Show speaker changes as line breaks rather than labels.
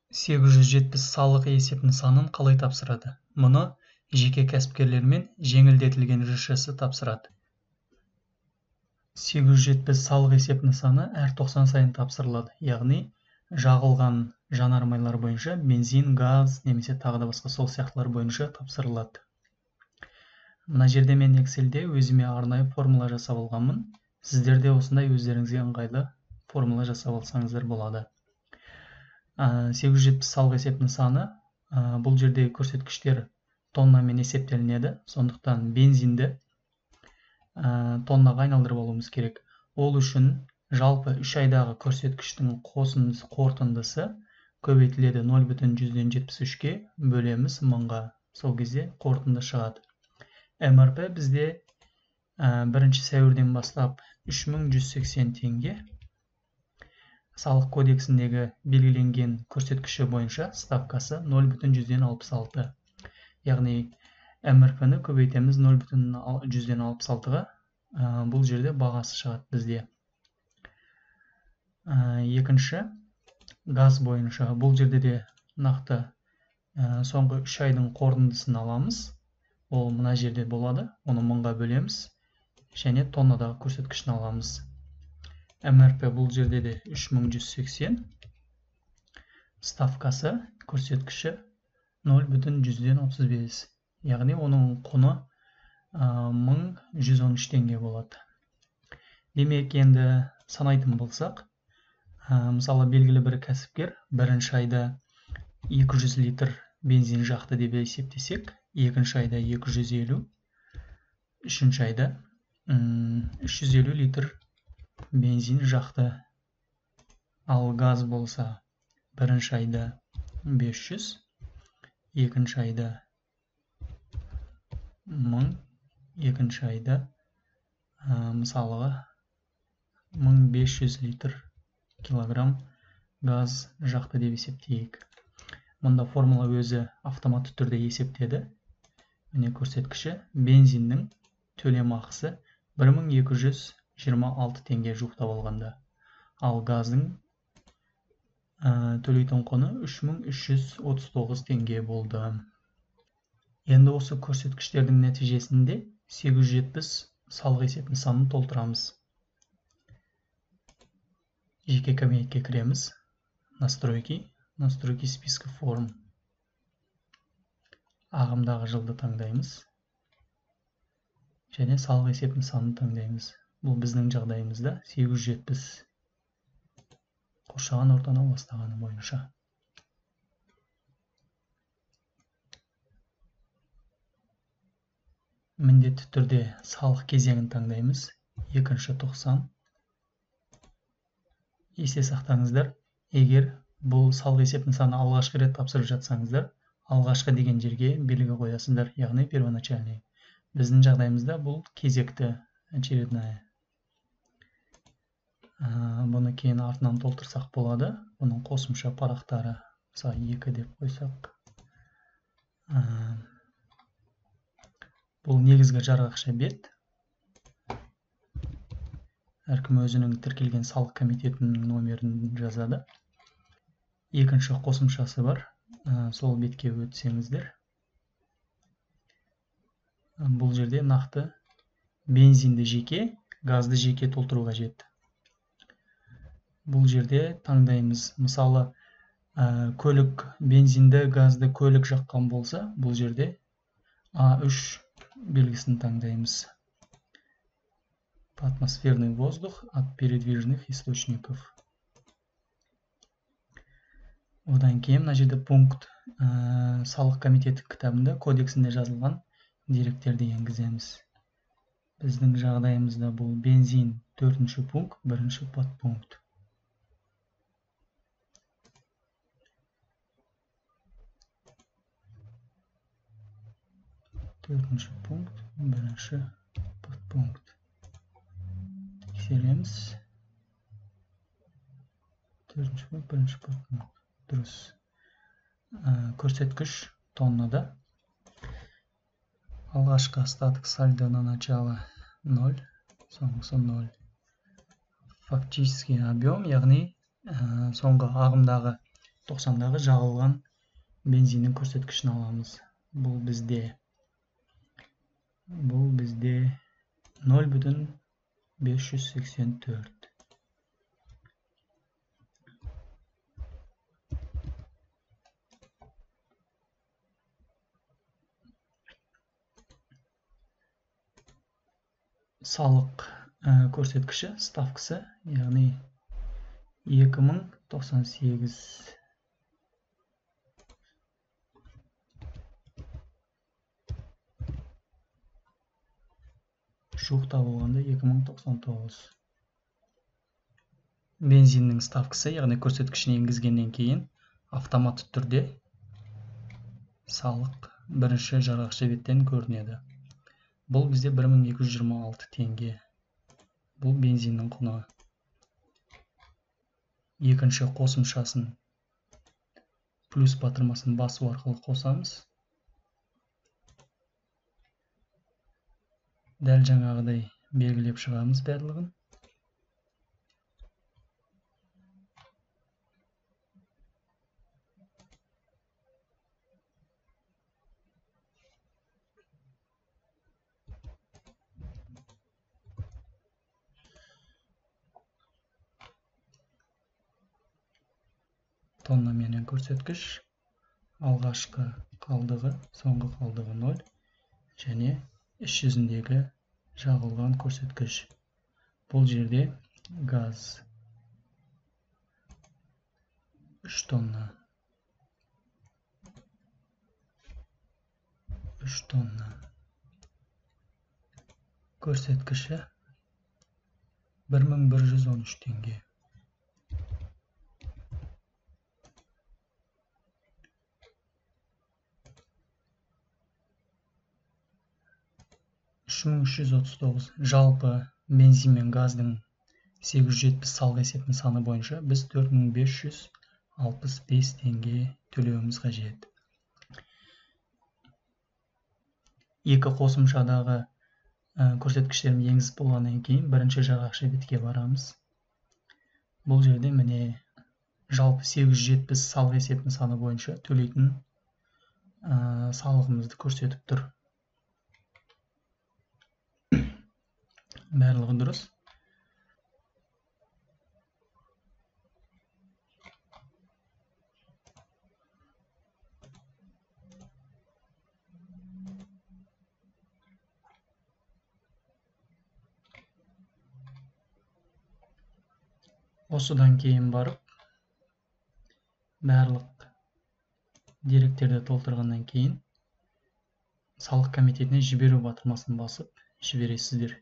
870 салық есеп нысанын қалай тапсырады? Мұны жеке кәсіпкерлер мен жеңілдетілген ЖШ-сі тапсырады. 870 салық есеп нысаны әр 90 сайын тапсырылады. Яғни, жағылған жанармайлар бойынша бензин, газ, немесе тағы да басқа сол сияқтылар бойынша тапсырылады. Мына жерде мен Excel'де өзіме арнайы формула жасап алғанмын. Сіздерде осындай өздеріңізге ыңғайлы формула жасап алсаңыздар болады. 870 салық есеп нысаны, бұл жерде көрсеткіштер тоннамен есептелінеді. Сондықтан бензинді тоннаға айналдырып алуымыз керек. Ол үшін жалпы 3 айдағы көрсеткіштің қорытындысы көбейтіледі 0,173-ке бөлеміз 1000-ға. Сол кезде қорытынды шығады. МРП бізде 1 сәуірден бастап 3180 теңге. Салық кодексіндегі белгіленген көрсеткіші бойынша ставкасы 0,166. Яғни МРП-ні көбейтеміз 0,166-ға. Бұл жерде бағасы шығады бізде. Екінші, газ бойынша. Бұл жерде де нақты соңғы 3 айдың қорытындысын аламыз. Ол мына жерде болады. Оны 1000-ға бөлеміз. Және тоннадағы көрсеткішін аламыз. МРП бұл жерде де 3180. Ставкасы көрсеткіші 0,135. Яғни оның құны 1113 теңге болады. Демек, енді санайтын болсақ, мысалы белгілі бір кәсіпкер 1 айда 200 литр бензин жақты деп есептесек, 2 айда 250, 3 айда 350 литр бензин жақты. Ал газ болса 1 айда 500, 2 айда 1000, 2 айда мысалыға 1500 литр килограмм газ жақты деп есептейік. Мұнда формула өзі автоматты түрде есептеді. Міне көрсеткіші бензиннің төлем ақысы 1226 теңге жуықтап алғанда. Ал газдың төлейтін құны 3339 теңге болды. Енді осы көрсеткіштердің нәтижесінде 870 салық есеп нысанын толтырамыз. Жеке кабинетке кіреміз. Настройки списка форм. Ағымдағы жылды таңдаймыз. Және салық есеп нысанын таңдаймыз. Бұл біздің жағдайымызда 870 қоршаған ортаны ластағаны бойынша. Міндетті түрде салық кезеңін таңдаймыз. 2-90. Есте сақтаңыздар, егер бұл салық есеп нысаны алғашқы рет тапсырып жатсаңыздар, алғашқы деген жерге белгі қоясыздар, яғни первоначальный. Біздің жағдайымызда бұл кезекті, очередная. Бұны кейін артынан толтырсақ болады. Бұның қосымша парақтары, мысалы 2 деп қойсақ. Бұл негізгі жарғақша бет. Әркім өзінің тіркелген салық комитетінің номерін жазады. Екінші қосымшасы бар. Сол бетке өтсеңіздер. Бұл жерде нақты бензинді жеке, газды жеке толтыру қажет. Бұл жерде таңдаймыз. Мысалы, көлік бензинді, газды көлік жаққан болса, бұл жерде А3 белгісін таңдаймыз. Атмосферный воздух от передвижных источников. Одан кейін мына жерде пункт салық комитеті кітабында кодексінде жазылған деректерді енгіземіз. Біздің жағдайымызда бұл бензин 4-ші пункт, 1-ші подпункт. Төртінші пункт, 1-ші подпункт. Тексереміз. 4-ші пункт, 1-ші подпункт. Дұрыс. Көрсеткіш тоннада. Алғашқы остаток сальдо на начало 0, соңғысы 0. Фактический объем, яғни соңғы ағымдағы 90-дағы жағылған бензиннің көрсеткішін аламыз. Бұл бізде 0,584. Салық көрсеткіші, ставкасы, яғни 2098. Жуықта болғанда 2099. Бензиннің ставкасы, яғни көрсеткішін енгізгеннен кейін автоматты түрде салық бірінші жарғақша беттен көрінеді. Бұл бізде 1226 теңге. Бұл бензиннің құны. Екінші қосымшасын плюс батырмасын басу арқылы қосамыз. Дәл жаңағыдай белгілеп шығамыз барлығын. Тонна менен көрсеткіш, алғашқы қалдығы, соңғы қалдығы 0 және іс жүзіндегі жағылған көрсеткіш. Бұл жерде газ 3 тонна. 3 тонна. Көрсеткіші 1113 теңге. Жалпы бензин мен газдың 870 салық есептің саны бойынша біз 4565 теңге төлеуіміз қажет. Екі қосымшадағы көрсеткіштерін енгізіп болғаннан кейін бірінші жарғақша бетке барамыз. Бұл жерде міне жалпы 870 салық есептің саны бойынша төлейтін салығымызды көрсетіп тұр. Барлығы дұрыс. Осыдан кейін барып, барлық деректерді толтырғаннан кейін салық комитетіне жіберу батырмасын басып жібересіздер.